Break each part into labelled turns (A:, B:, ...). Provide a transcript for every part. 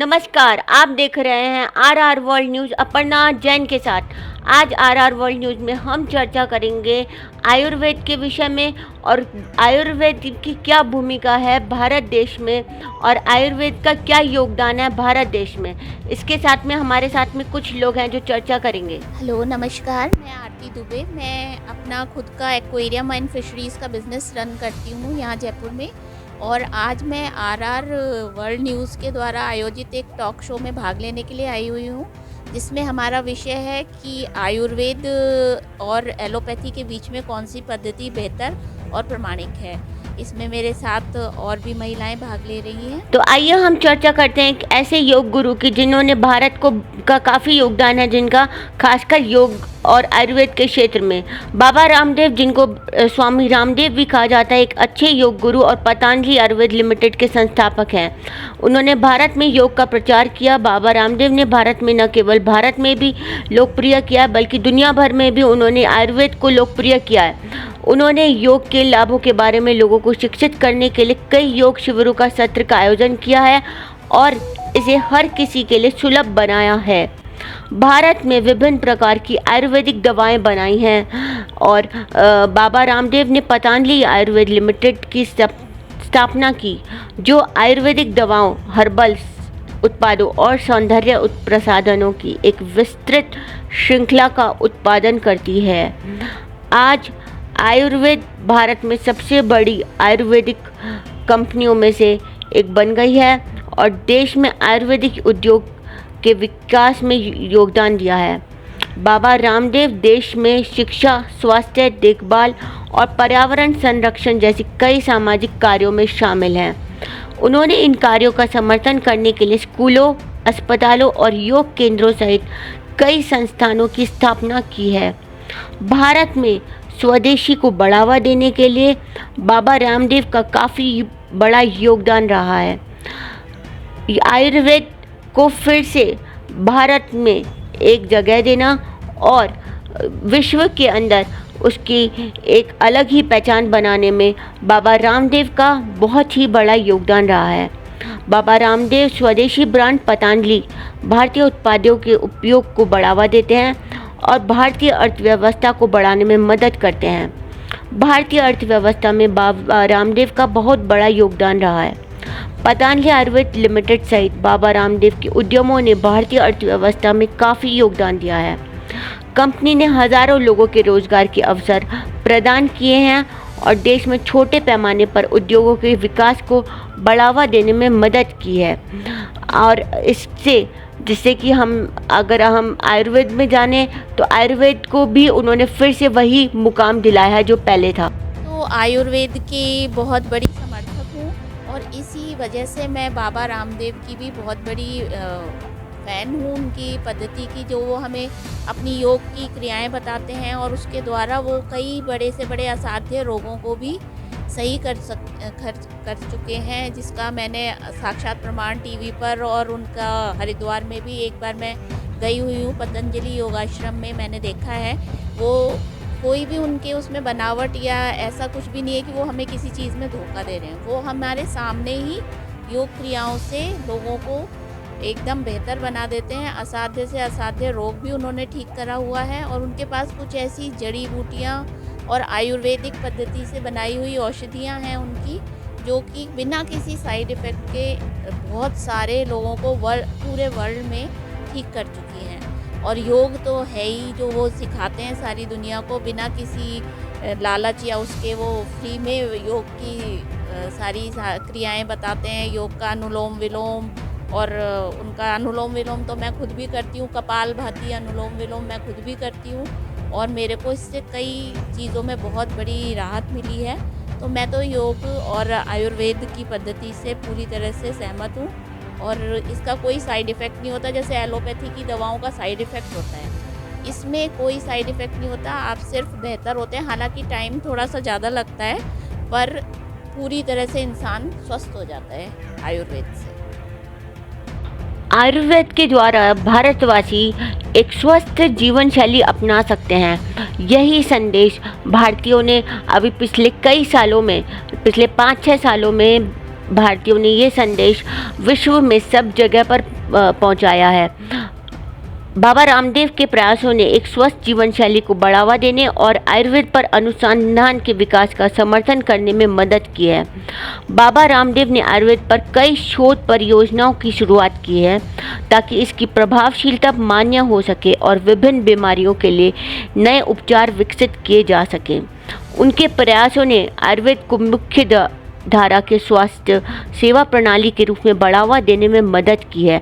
A: नमस्कार, आप देख रहे हैं R world news Aparna Jain के साथ। आज आर वर्ल्ड न्यूज़ में हम चर्चा करेंगे आयुर्वेद के विषय में और आयुर्वेद की क्या भूमिका है भारत देश में और आयुर्वेद का क्या योगदान है भारत देश में। इसके साथ में हमारे साथ में कुछ लोग हैं जो चर्चा करेंगे।
B: हेलो नमस्कार, मैं आरती दुबे। मैं अपना खुद का एक्वेरियम एंड फिशरीज़ का बिज़नेस रन करती हूँ यहाँ जयपुर में। और आज मैं आर वर्ल्ड न्यूज़ के द्वारा आयोजित एक टॉक शो में भाग लेने के लिए आई हुई हूँ, जिसमें हमारा विषय है कि आयुर्वेद और एलोपैथी के बीच में कौन सी पद्धति बेहतर और प्रमाणिक है। इसमें मेरे साथ और भी महिलाएं भाग ले रही हैं।
A: तो आइए हम चर्चा करते हैं एक ऐसे योग गुरु की जिन्होंने भारत को का काफ़ी योगदान है, जिनका खासकर योग और आयुर्वेद के क्षेत्र में। बाबा रामदेव, जिनको स्वामी रामदेव भी कहा जाता है, एक अच्छे योग गुरु और पतंजलि आयुर्वेद लिमिटेड के संस्थापक हैं। उन्होंने भारत में योग का प्रचार किया। बाबा रामदेव ने भारत में न केवल भारत में भी लोकप्रिय किया, बल्कि दुनिया भर में भी उन्होंने आयुर्वेद को लोकप्रिय किया है। उन्होंने योग के लाभों के बारे में लोगों को शिक्षित करने के लिए कई योग शिविरों का सत्र का आयोजन किया है और इसे हर किसी के लिए सुलभ बनाया है। भारत में विभिन्न प्रकार की आयुर्वेदिक दवाएं बनाई हैं और बाबा रामदेव ने पतंजलि आयुर्वेद लिमिटेड की स्थापना की, जो आयुर्वेदिक दवाओं, हर्बल्स उत्पादों और सौंदर्य प्रसाधनों की एक विस्तृत श्रृंखला का उत्पादन करती है। आज आयुर्वेद भारत में सबसे बड़ी आयुर्वेदिक कंपनियों में से एक बन गई है और देश में आयुर्वेदिक उद्योग के विकास में योगदान दिया है। बाबा रामदेव देश में शिक्षा, स्वास्थ्य देखभाल और पर्यावरण संरक्षण जैसी कई सामाजिक कार्यों में शामिल हैं। उन्होंने इन कार्यों का समर्थन करने के लिए स्कूलों, अस्पतालों और योग केंद्रों सहित कई संस्थानों की स्थापना की है। भारत में स्वदेशी को बढ़ावा देने के लिए बाबा रामदेव का काफ़ी बड़ा योगदान रहा है। आयुर्वेद को फिर से भारत में एक जगह देना और विश्व के अंदर उसकी एक अलग ही पहचान बनाने में बाबा रामदेव का बहुत ही बड़ा योगदान रहा है। बाबा रामदेव स्वदेशी ब्रांड पतंजलि भारतीय उत्पादों के उपयोग को बढ़ावा देते हैं और भारतीय अर्थव्यवस्था को बढ़ाने में मदद करते हैं। भारतीय अर्थव्यवस्था में बाबा रामदेव का बहुत बड़ा योगदान रहा है। पतंजलि आयुर्वेद लिमिटेड सहित बाबा रामदेव के उद्यमों ने भारतीय अर्थव्यवस्था में काफ़ी योगदान दिया है। कंपनी ने हज़ारों लोगों के रोजगार के अवसर प्रदान किए हैं और देश में छोटे पैमाने पर उद्योगों के विकास को बढ़ावा देने में मदद की है। और जिससे कि अगर हम आयुर्वेद में जाने तो आयुर्वेद को भी उन्होंने फिर से वही मुकाम दिलाया है जो पहले था।
B: तो आयुर्वेद की बहुत बड़ी समर्थक हूँ और इसी वजह से मैं बाबा रामदेव की भी बहुत बड़ी फ़ैन हूँ। उनकी पद्धति की, जो वो हमें अपनी योग की क्रियाएं बताते हैं और उसके द्वारा वो कई बड़े से बड़े असाध्य रोगों को भी सही कर चुके हैं, जिसका मैंने साक्षात प्रमाण टीवी पर और उनका हरिद्वार में भी एक बार मैं गई हुई हूँ पतंजलि योगाश्रम में, मैंने देखा है। वो कोई भी उनके उसमें बनावट या ऐसा कुछ भी नहीं है कि वो हमें किसी चीज़ में धोखा दे रहे हैं। वो हमारे सामने ही योग क्रियाओं से लोगों को एकदम बेहतर बना देते हैं। असाध्य से असाध्य रोग भी उन्होंने ठीक करा हुआ है और उनके पास कुछ ऐसी जड़ी बूटियाँ और आयुर्वेदिक पद्धति से बनाई हुई औषधियाँ हैं उनकी, जो कि बिना किसी साइड इफ़ेक्ट के बहुत सारे लोगों को पूरे वर्ल्ड में ठीक कर चुकी हैं। और योग तो है ही, जो वो सिखाते हैं सारी दुनिया को बिना किसी लालच या उसके, वो फ्री में योग की सारी क्रियाएं बताते हैं। योग का अनुलोम विलोम, और उनका अनुलोम विलोम तो मैं खुद भी करती हूँ, कपालभाति अनुलोम विलोम मैं खुद भी करती हूँ और मेरे को इससे कई चीज़ों में बहुत बड़ी राहत मिली है। तो मैं तो योग और आयुर्वेद की पद्धति से पूरी तरह से सहमत हूँ और इसका कोई साइड इफ़ेक्ट नहीं होता, जैसे एलोपैथी की दवाओं का साइड इफ़ेक्ट होता है। इसमें कोई साइड इफ़ेक्ट नहीं होता, आप सिर्फ बेहतर होते हैं। हालांकि टाइम थोड़ा सा ज़्यादा लगता है, पर पूरी तरह से इंसान स्वस्थ हो जाता है आयुर्वेद से।
A: आयुर्वेद के द्वारा भारतवासी एक स्वस्थ जीवन शैली अपना सकते हैं। यही संदेश भारतीयों ने अभी पिछले 5-6 सालों में भारतीयों ने ये संदेश विश्व में सब जगह पर पहुंचाया है। बाबा रामदेव के प्रयासों ने एक स्वस्थ जीवन शैली को बढ़ावा देने और आयुर्वेद पर अनुसंधान के विकास का समर्थन करने में मदद की है। बाबा रामदेव ने आयुर्वेद पर कई शोध परियोजनाओं की शुरुआत की है ताकि इसकी प्रभावशीलता मान्य हो सके और विभिन्न बीमारियों के लिए नए उपचार विकसित किए जा सकें। उनके प्रयासों ने आयुर्वेद को मुख्य धारा के स्वास्थ्य सेवा प्रणाली के रूप में बढ़ावा देने में मदद की है।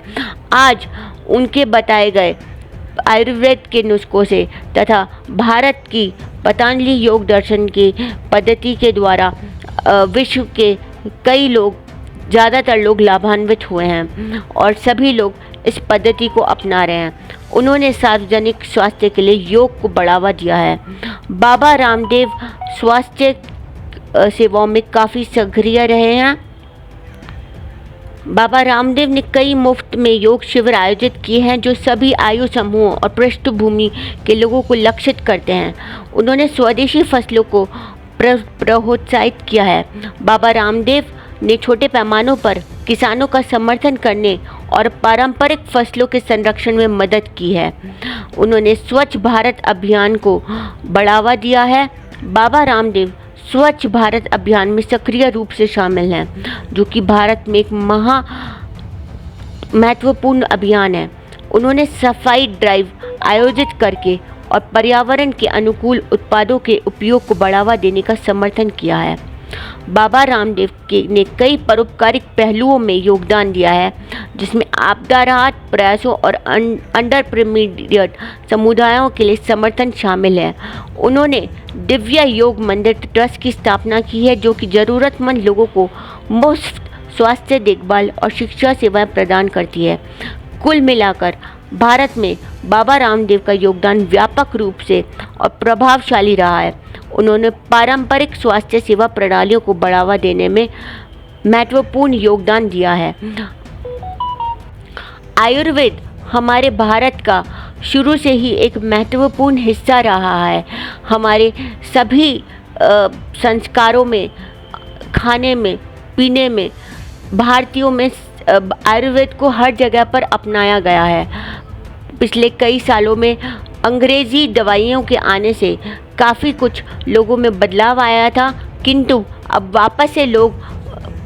A: आज उनके बताए गए आयुर्वेद के नुस्खों से तथा भारत की पतंजलि योग दर्शन की पद्धति के द्वारा विश्व के कई लोग, ज़्यादातर लोग लाभान्वित हुए हैं और सभी लोग इस पद्धति को अपना रहे हैं। उन्होंने सार्वजनिक स्वास्थ्य के लिए योग को बढ़ावा दिया है। बाबा रामदेव स्वास्थ्य सेवाओं में काफ़ी सक्रिय रहे हैं। बाबा रामदेव ने कई मुफ्त में योग शिविर आयोजित किए हैं जो सभी आयु समूहों और पृष्ठभूमि के लोगों को लक्षित करते हैं। उन्होंने स्वदेशी फसलों को प्रोत्साहित किया है। बाबा रामदेव ने छोटे पैमानों पर किसानों का समर्थन करने और पारंपरिक फसलों के संरक्षण में मदद की है। उन्होंने स्वच्छ भारत अभियान को बढ़ावा दिया है। बाबा रामदेव स्वच्छ भारत अभियान में सक्रिय रूप से शामिल हैं, जो कि भारत में एक महत्वपूर्ण अभियान है। उन्होंने सफाई ड्राइव आयोजित करके और पर्यावरण के अनुकूल उत्पादों के उपयोग को बढ़ावा देने का समर्थन किया है। बाबा रामदेव ने कई परोपकारिक पहलुओं में योगदान दिया है, जिसमें आपदा राहत प्रयासों और अंडर प्रिविलेज्ड समुदायों के लिए समर्थन शामिल है। उन्होंने दिव्या योग मंदिर ट्रस्ट की स्थापना की है, जो कि ज़रूरतमंद लोगों को मुफ्त स्वास्थ्य देखभाल और शिक्षा सेवाएं प्रदान करती है। कुल मिलाकर भारत में बाबा रामदेव का योगदान व्यापक रूप से और प्रभावशाली रहा है। उन्होंने पारंपरिक स्वास्थ्य सेवा प्रणालियों को बढ़ावा देने में महत्वपूर्ण योगदान दिया है। आयुर्वेद हमारे भारत का शुरू से ही एक महत्वपूर्ण हिस्सा रहा है। हमारे सभी संस्कारों में, खाने में, पीने में, भारतीयों में आयुर्वेद को हर जगह पर अपनाया गया है। पिछले कई सालों में अंग्रेज़ी दवाइयों के आने से काफ़ी कुछ लोगों में बदलाव आया था, किंतु अब वापस से लोग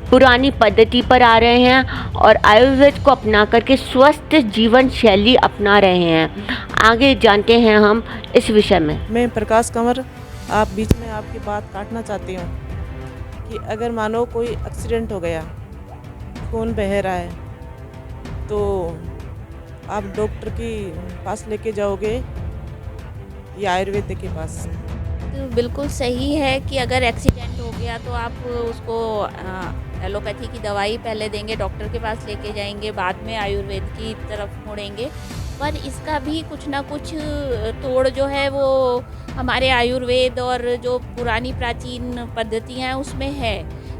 A: पुरानी पद्धति पर आ रहे हैं और आयुर्वेद को अपना करके स्वस्थ जीवन शैली अपना रहे हैं। आगे जानते हैं हम इस विषय में।
C: मैं प्रकाश कंवर आप बीच में आपकी बात काटना चाहती हूँ कि अगर मानो कोई एक्सीडेंट हो गया, खून बह रहा है, तो आप डॉक्टर के पास लेके जाओगे या आयुर्वेद के पास?
B: तो बिल्कुल सही है कि अगर एक्सीडेंट हो गया तो आप उसको एलोपैथी की दवाई पहले देंगे, डॉक्टर के पास लेके जाएंगे, बाद में आयुर्वेद की तरफ मुड़ेंगे। पर इसका भी कुछ ना कुछ तोड़ जो है वो हमारे आयुर्वेद और जो पुरानी प्राचीन पद्धतियाँ हैं उसमें है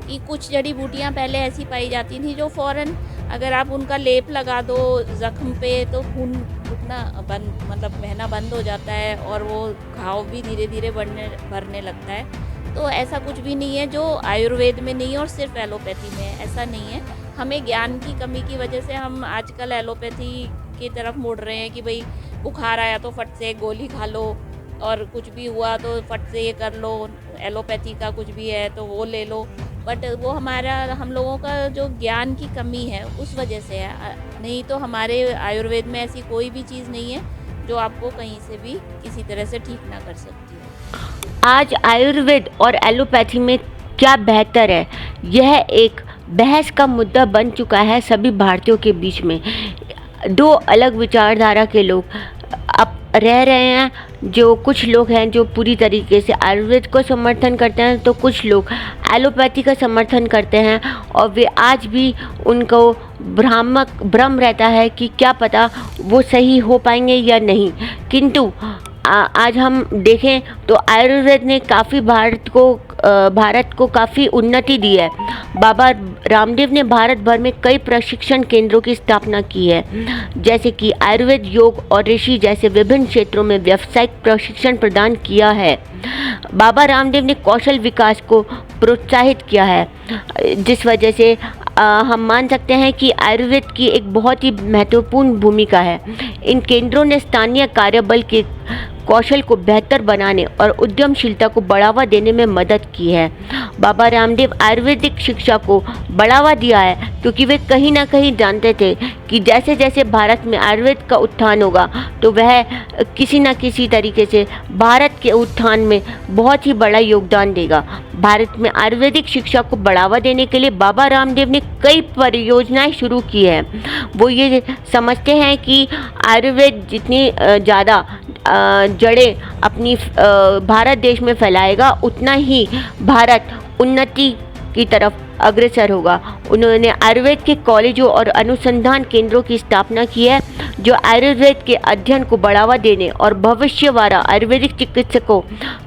B: कि कुछ जड़ी बूटियाँ पहले ऐसी पाई जाती थी जो फ़ौरन अगर आप उनका लेप लगा दो ज़ख्म पे तो खून रुकना बहना बंद हो जाता है और वो घाव भी धीरे धीरे भरने लगता है। तो ऐसा कुछ भी नहीं है जो आयुर्वेद में नहीं है और सिर्फ एलोपैथी में है, ऐसा नहीं है। हमें ज्ञान की कमी की वजह से हम आजकल एलोपैथी की तरफ मुड़ रहे हैं कि भाई बुखार आया तो फट से एक गोली खा लो और कुछ भी हुआ तो फट से ये कर लो, एलोपैथी का कुछ भी है तो वो ले लो। बट वो हम लोगों का जो ज्ञान की कमी है उस वजह से है, नहीं तो हमारे आयुर्वेद में ऐसी कोई भी चीज़ नहीं है जो आपको कहीं से भी किसी तरह से ठीक ना कर सकती है।
A: आज आयुर्वेद और एलोपैथी में क्या बेहतर है, यह एक बहस का मुद्दा बन चुका है सभी भारतीयों के बीच में। दो अलग विचारधारा के लोग अब रह रहे हैं। जो कुछ लोग हैं जो पूरी तरीके से आयुर्वेद को समर्थन करते हैं, तो कुछ लोग एलोपैथी का समर्थन करते हैं और वे आज भी उनको भ्रम रहता है कि क्या पता वो सही हो पाएंगे या नहीं। किंतु आज हम देखें तो आयुर्वेद ने काफ़ी भारत को काफ़ी उन्नति दी है। बाबा रामदेव ने भारत भर में कई प्रशिक्षण केंद्रों की स्थापना की है, जैसे कि आयुर्वेद, योग और ऋषि जैसे विभिन्न क्षेत्रों में व्यावसायिक प्रशिक्षण प्रदान किया है। बाबा रामदेव ने कौशल विकास को प्रोत्साहित किया है, जिस वजह से हम मान सकते हैं कि आयुर्वेद की एक बहुत ही महत्वपूर्ण भूमिका है। इन केंद्रों ने स्थानीय कार्यबल के कौशल को बेहतर बनाने और उद्यमशीलता को बढ़ावा देने में मदद की है। बाबा रामदेव आयुर्वेदिक शिक्षा को बढ़ावा दिया है क्योंकि वे कहीं ना कहीं जानते थे कि जैसे जैसे भारत में आयुर्वेद का उत्थान होगा तो वह किसी न किसी तरीके से भारत के उत्थान में बहुत ही बड़ा योगदान देगा। भारत में आयुर्वेदिक शिक्षा को बढ़ावा देने के लिए बाबा रामदेव ने कई परियोजनाएं शुरू की है। वो ये समझते हैं कि आयुर्वेद जितनी ज़्यादा जड़ें अपनी भारत देश में फैलाएगा उतना ही भारत उन्नति की तरफ अग्रसर होगा। उन्होंने आयुर्वेद के कॉलेजों और अनुसंधान केंद्रों की स्थापना की है जो आयुर्वेद के अध्ययन को बढ़ावा देने और भविष्य वाला आयुर्वेदिक चिकित्सकों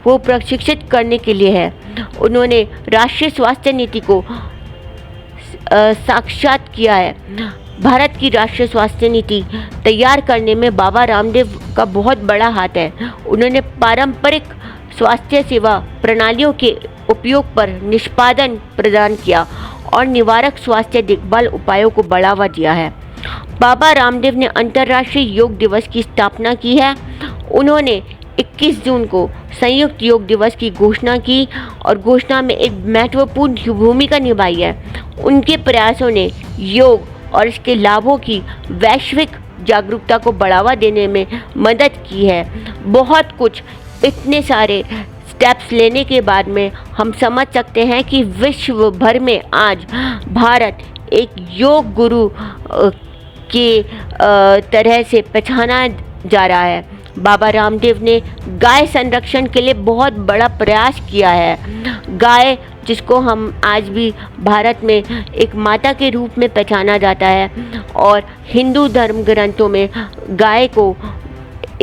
A: को प्रशिक्षित करने के लिए है। उन्होंने राष्ट्रीय स्वास्थ्य नीति को साक्षात किया है। भारत की राष्ट्रीय स्वास्थ्य नीति तैयार करने में बाबा रामदेव का बहुत बड़ा हाथ है। उन्होंने पारंपरिक स्वास्थ्य सेवा प्रणालियों के उपयोग पर निष्पादन प्रदान किया और निवारक स्वास्थ्य देखभाल उपायों को बढ़ावा दिया है। बाबा रामदेव ने अंतर्राष्ट्रीय योग दिवस की स्थापना की है। उन्होंने 21 जून को संयुक्त योग दिवस की घोषणा की और घोषणा में एक महत्वपूर्ण भूमिका निभाई है। उनके प्रयासों ने योग और इसके लाभों की वैश्विक जागरूकता को बढ़ावा देने में मदद की है। बहुत कुछ इतने सारे स्टेप्स लेने के बाद में हम समझ सकते हैं कि विश्व भर में आज भारत एक योग गुरु के तरह से पहचाना जा रहा है। बाबा रामदेव ने गाय संरक्षण के लिए बहुत बड़ा प्रयास किया है। गाय जिसको हम आज भी भारत में एक माता के रूप में पहचाना जाता है और हिंदू धर्म ग्रंथों में गाय को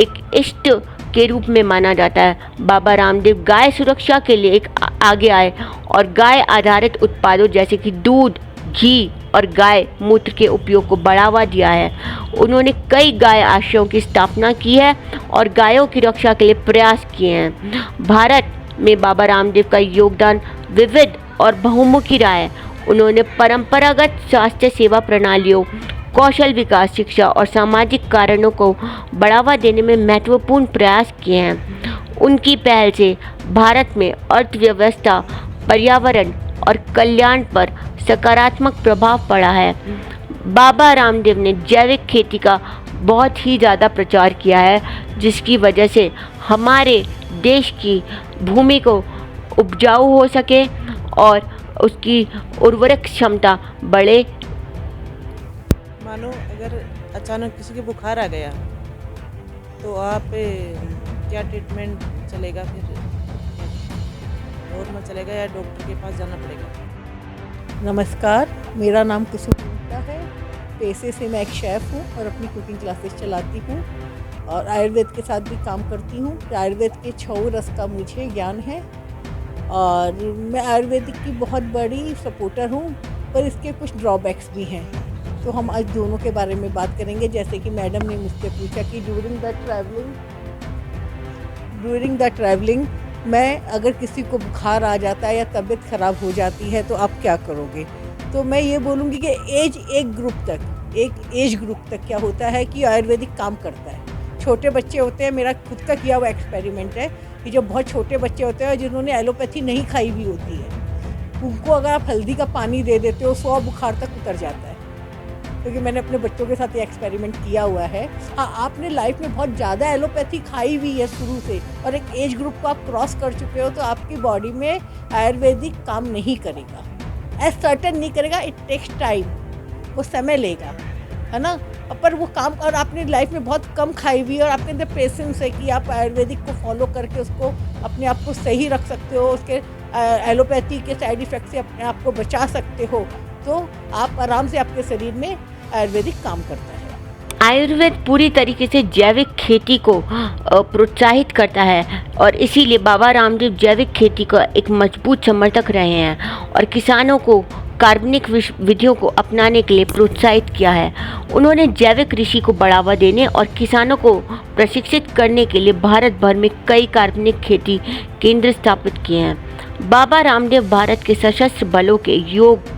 A: एक इष्ट के रूप में माना जाता है। बाबा रामदेव गाय सुरक्षा के लिए एक आगे आए और गाय आधारित उत्पादों जैसे कि दूध, घी और गाय मूत्र के उपयोग को बढ़ावा दिया है। उन्होंने कई गाय आश्रयों की स्थापना की है और गायों की रक्षा के लिए प्रयास किए हैं। भारत में बाबा रामदेव का योगदान विविध और बहुमुखी रहा है। उन्होंने परंपरागत स्वास्थ्य सेवा प्रणालियों, कौशल विकास, शिक्षा और सामाजिक कारणों को बढ़ावा देने में महत्वपूर्ण प्रयास किए हैं। उनकी पहल से भारत में अर्थव्यवस्था, पर्यावरण और कल्याण पर सकारात्मक प्रभाव पड़ा है। बाबा रामदेव ने जैविक खेती का बहुत ही ज़्यादा प्रचार किया है जिसकी वजह से हमारे देश की भूमि को उपजाऊ हो सके और उसकी उर्वरक क्षमता बढ़े।
C: मानो अगर अचानक किसी को बुखार आ गया तो आप क्या ट्रीटमेंट चलेगा, फिर नॉर्मल चलेगा या डॉक्टर के पास जाना पड़ेगा?
D: नमस्कार, मेरा नाम कुसुम गुप्ता है। पेशे से मैं एक शेफ़ हूँ और अपनी कुकिंग क्लासेस चलाती हूँ और आयुर्वेद के साथ भी काम करती हूँ। आयुर्वेद के 6 रस का मुझे ज्ञान है और मैं आयुर्वेदिक की बहुत बड़ी सपोर्टर हूँ, पर इसके कुछ ड्रॉबैक्स भी हैं। तो हम आज दोनों के बारे में बात करेंगे। जैसे कि मैडम ने मुझसे पूछा कि ड्यूरिंग द ट्रैवलिंग मैं अगर किसी को बुखार आ जाता है या तबीयत ख़राब हो जाती है तो आप क्या करोगे? तो मैं ये बोलूँगी कि एक एज ग्रुप तक क्या होता है कि आयुर्वेदिक काम करता है। छोटे बच्चे होते हैं, मेरा खुद का किया हुआ एक्सपेरिमेंट है कि जो बहुत छोटे बच्चे होते हैं जिन्होंने एलोपैथी नहीं खाई हुई होती है, उनको अगर आप हल्दी का पानी दे देते हो 100 बुखार तक उतर जाता है। क्योंकि मैंने अपने बच्चों के साथ ये एक्सपेरिमेंट किया हुआ है। हाँ, आपने लाइफ में बहुत ज़्यादा एलोपैथी खाई हुई है शुरू से और एक एज ग्रुप को आप क्रॉस कर चुके हो तो आपकी बॉडी में आयुर्वेदिक काम नहीं करेगा, एज सर्टन नहीं करेगा। इट टेक्स टाइम, वो समय लेगा, है ना। पर वो काम, और आपने लाइफ में बहुत कम खाई हुई है और आपके अंदर पेशेंस है कि आप आयुर्वेदिक को फॉलो करके उसको अपने आप को सही रख सकते हो, उसके एलोपैथी के साइड इफ़ेक्ट से अपने आप को बचा सकते हो, तो आप आराम से आपके शरीर में आयुर्वेदिक काम करता है।
A: आयुर्वेद पूरी तरीके से जैविक खेती को प्रोत्साहित करता है और इसीलिए बाबा रामदेव जैविक खेती का एक मजबूत समर्थक रहे हैं और किसानों को कार्बनिक विधियों को अपनाने के लिए प्रोत्साहित किया है। उन्होंने जैविक कृषि को बढ़ावा देने और किसानों को प्रशिक्षित करने के लिए भारत भर में कई कार्बनिक खेती केंद्र स्थापित किए हैं। बाबा रामदेव भारत के सशस्त्र बलों के योग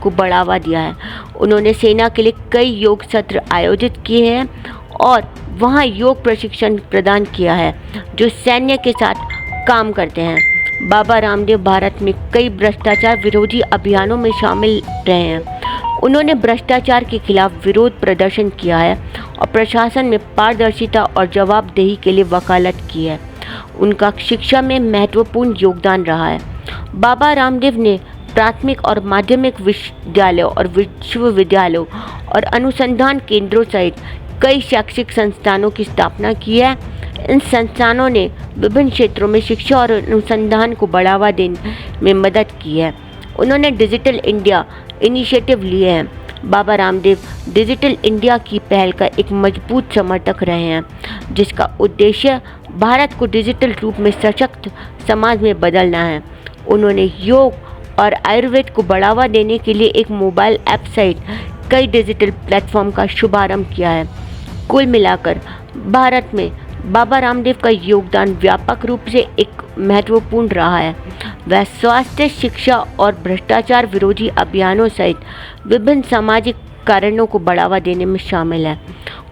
A: को बढ़ावा दिया है। उन्होंने सेना के लिए कई योग सत्र आयोजित किए हैं और वहाँ योग प्रशिक्षण प्रदान किया है जो सैन्य के साथ काम करते हैं। बाबा रामदेव भारत में कई भ्रष्टाचार विरोधी अभियानों में शामिल रहे हैं। उन्होंने भ्रष्टाचार के खिलाफ विरोध प्रदर्शन किया है और प्रशासन में पारदर्शिता और जवाबदेही के लिए वकालत की है। उनका शिक्षा में महत्वपूर्ण योगदान रहा है। बाबा रामदेव ने प्राथमिक और माध्यमिक विद्यालयों और विश्वविद्यालयों और अनुसंधान केंद्रों सहित कई शैक्षिक संस्थानों की स्थापना की है। इन संस्थानों ने विभिन्न क्षेत्रों में शिक्षा और अनुसंधान को बढ़ावा देने में मदद की है। उन्होंने डिजिटल इंडिया इनिशिएटिव लिए हैं। बाबा रामदेव डिजिटल इंडिया की पहल का एक मजबूत समर्थक रहे हैं, जिसका उद्देश्य भारत को डिजिटल रूप में सशक्त समाज में बदलना है। उन्होंने योग और आयुर्वेद को बढ़ावा देने के लिए एक मोबाइल ऐप सहित कई डिजिटल प्लेटफॉर्म का शुभारंभ किया है। कुल मिलाकर भारत में बाबा रामदेव का योगदान व्यापक रूप से एक महत्वपूर्ण रहा है। वह स्वास्थ्य, शिक्षा और भ्रष्टाचार विरोधी अभियानों सहित विभिन्न सामाजिक कारणों को बढ़ावा देने में शामिल है।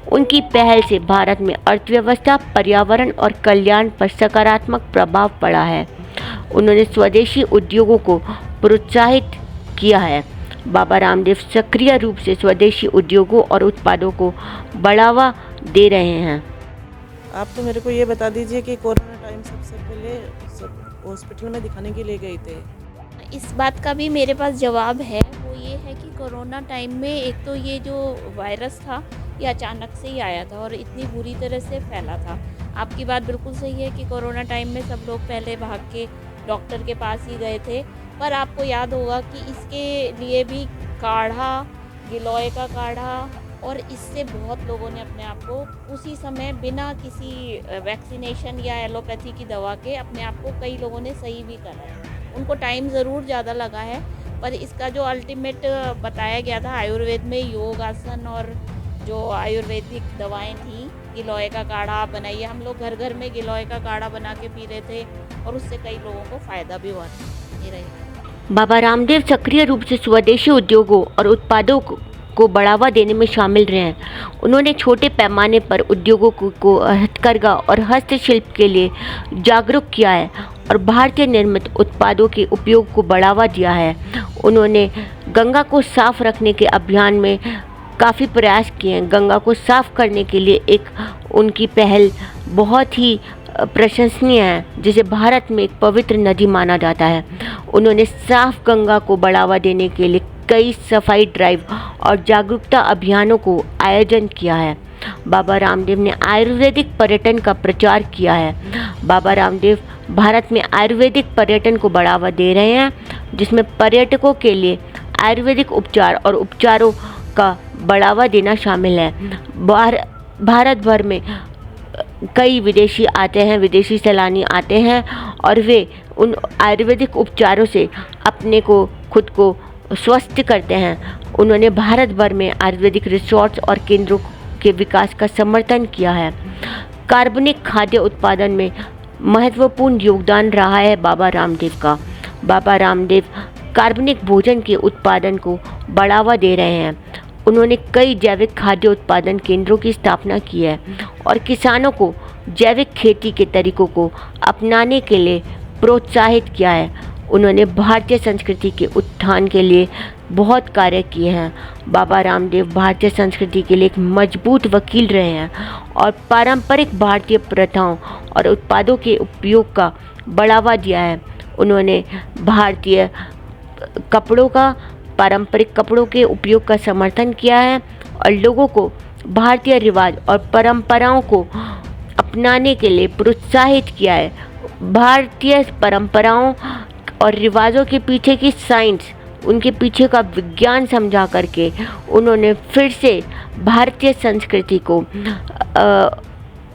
A: उनकी पहल से भारत में अर्थव्यवस्था, पर्यावरण और कल्याण पर सकारात्मक प्रभाव पड़ा है। उन्होंने स्वदेशी उद्योगों को प्रोत्साहित किया है। बाबा रामदेव सक्रिय रूप से स्वदेशी उद्योगों और उत्पादों को बढ़ावा दे रहे हैं।
C: आप तो मेरे को ये बता दीजिए कि कोरोना टाइम सबसे पहले हॉस्पिटल में दिखाने के लिए गए थे।
B: इस बात का भी मेरे पास जवाब है। वो ये है कि कोरोना टाइम में एक तो ये जो वायरस था ये अचानक से ही आया था और इतनी बुरी तरह से फैला था। आपकी बात बिल्कुल सही है कि कोरोना टाइम में सब लोग पहले भाग के डॉक्टर के पास ही गए थे, पर आपको याद होगा कि इसके लिए भी काढ़ा, गिलोय का काढ़ा, और इससे बहुत लोगों ने अपने आप को उसी समय बिना किसी वैक्सीनेशन या एलोपैथी की दवा के अपने आप को कई लोगों ने सही भी करा है। उनको टाइम ज़रूर ज़्यादा लगा है, पर इसका जो अल्टीमेट बताया गया था आयुर्वेद में योग आसन और जो आयुर्वेदिक दवाएं थी, गिलोय का काढ़ा आप बनाइए। हम लोग घर घर में गिलोय का काढ़ा बना के पी रहे थे और उससे कई लोगों को फ़ायदा भी हुआ था। ये रहेगा।
A: बाबा रामदेव सक्रिय रूप से स्वदेशी उद्योगों और उत्पादों को बढ़ावा देने में शामिल रहे हैं। उन्होंने छोटे पैमाने पर उद्योगों को हथकरघा और हस्तशिल्प के लिए जागरूक किया है और भारतीय निर्मित उत्पादों के उपयोग को बढ़ावा दिया है। उन्होंने गंगा को साफ रखने के अभियान में काफ़ी प्रयास किए हैं। गंगा को साफ करने के लिए एक उनकी पहल बहुत ही प्रशंसनीय है, जिसे भारत में एक पवित्र नदी माना जाता है। उन्होंने साफ गंगा को बढ़ावा देने के लिए कई सफाई ड्राइव और जागरूकता अभियानों को आयोजन किया है। बाबा रामदेव ने आयुर्वेदिक पर्यटन का प्रचार किया है। बाबा रामदेव भारत में आयुर्वेदिक पर्यटन को बढ़ावा दे रहे हैं, जिसमें पर्यटकों के लिए आयुर्वेदिक उपचार और उपचारों का बढ़ावा देना शामिल है। भारत भर में कई विदेशी आते हैं, विदेशी सैलानी आते हैं और वे उन आयुर्वेदिक उपचारों से अपने को खुद को स्वस्थ करते हैं। उन्होंने भारत भर में आयुर्वेदिक रिसोर्ट्स और केंद्रों के विकास का समर्थन किया है। कार्बनिक खाद्य उत्पादन में महत्वपूर्ण योगदान रहा है बाबा रामदेव का। बाबा रामदेव कार्बनिक भोजन के उत्पादन को बढ़ावा दे रहे हैं। उन्होंने कई जैविक खाद्य उत्पादन केंद्रों की स्थापना की है और किसानों को जैविक खेती के तरीकों को अपनाने के लिए प्रोत्साहित किया है। उन्होंने भारतीय संस्कृति के उत्थान के लिए बहुत कार्य किए हैं। बाबा रामदेव भारतीय संस्कृति के लिए एक मजबूत वकील रहे हैं और पारंपरिक भारतीय प्रथाओं और उत्पादों के उपयोग का बढ़ावा दिया है। उन्होंने भारतीय कपड़ों का, पारंपरिक कपड़ों के उपयोग का समर्थन किया है और लोगों को भारतीय रिवाज और परंपराओं को अपनाने के लिए प्रोत्साहित किया है। भारतीय परंपराओं और रिवाजों के पीछे की साइंस, उनके पीछे का विज्ञान समझा करके उन्होंने फिर से भारतीय संस्कृति को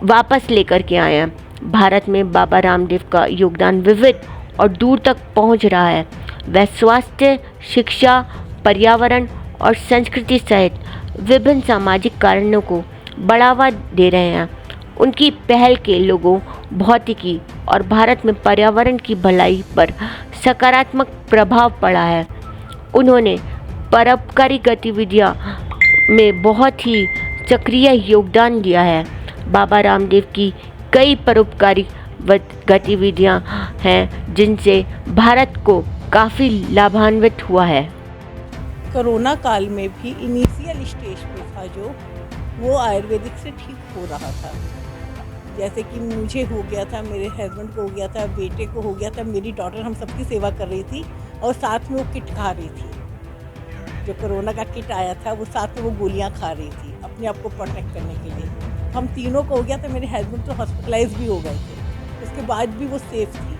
A: वापस लेकर के आए हैं। भारत में बाबा रामदेव का योगदान विविध और दूर तक पहुंच रहा है। वह स्वास्थ्य, शिक्षा, पर्यावरण और संस्कृति सहित विभिन्न सामाजिक कारणों को बढ़ावा दे रहे हैं। उनकी पहल के लोगों, भौतिकी और भारत में पर्यावरण की भलाई पर सकारात्मक प्रभाव पड़ा है। उन्होंने परोपकारी गतिविधियाँ में बहुत ही सक्रिय योगदान दिया है। बाबा रामदेव की कई परोपकारी गतिविधियाँ हैं जिनसे भारत को काफ़ी लाभान्वित हुआ है।
D: कोरोना काल में भी इनिशियल स्टेज पे था जो, वो आयुर्वेदिक से ठीक हो रहा था। जैसे कि मुझे हो गया था, मेरे हस्बैंड को हो गया था, बेटे को हो गया था, मेरी डॉटर, हम सबकी सेवा कर रही थी और साथ में वो किट खा रही थी। जो कोरोना का किट आया था वो साथ में वो गोलियां खा रही थी अपने आप को प्रोटेक्ट करने के लिए। हम तीनों को हो गया था, मेरे हस्बैंड तो हॉस्पिटलाइज भी हो गए थे, उसके बाद भी वो सेफ थी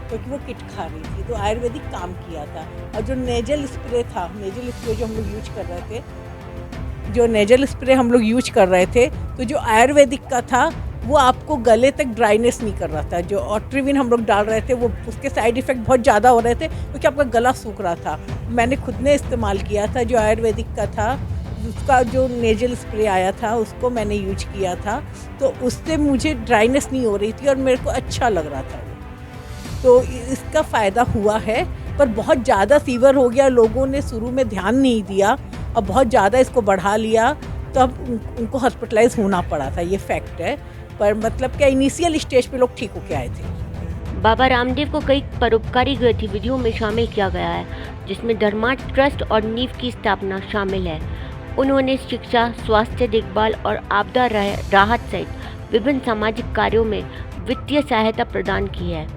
D: क्योंकि वो किट खा रही थी। तो आयुर्वेदिक काम किया था। और जो नेजल स्प्रे था, नेजल स्प्रे जो हम लोग यूज कर रहे थे, तो जो आयुर्वेदिक का था वो आपको गले तक ड्राइनेस नहीं कर रहा था। जो ऑट्रिविन हम लोग डाल रहे थे वो उसके साइड इफ़ेक्ट बहुत ज़्यादा हो रहे थे क्योंकि आपका गला सूख रहा था। मैंने खुद ने इस्तेमाल किया था जो आयुर्वेदिक का था, उसका जो नेजल स्प्रे आया था उसको मैंने यूज किया था, तो उससे मुझे ड्राइनेस नहीं हो रही थी और मेरे को अच्छा लग रहा था। तो इसका फ़ायदा हुआ है, पर बहुत ज़्यादा फीवर हो गया, लोगों ने शुरू में ध्यान नहीं दिया और बहुत ज़्यादा इसको बढ़ा लिया, तो अब उनको हॉस्पिटलाइज होना पड़ा था, ये फैक्ट है। पर मतलब क्या इनिशियल स्टेज पे लोग ठीक होके आए थे।
A: बाबा रामदेव को कई परोपकारी गतिविधियों में शामिल किया गया है, जिसमें धर्मार्थ ट्रस्ट और नींव की स्थापना शामिल है। उन्होंने शिक्षा, स्वास्थ्य देखभाल और आपदा राहत सहित विभिन्न सामाजिक कार्यों में वित्तीय सहायता प्रदान की है।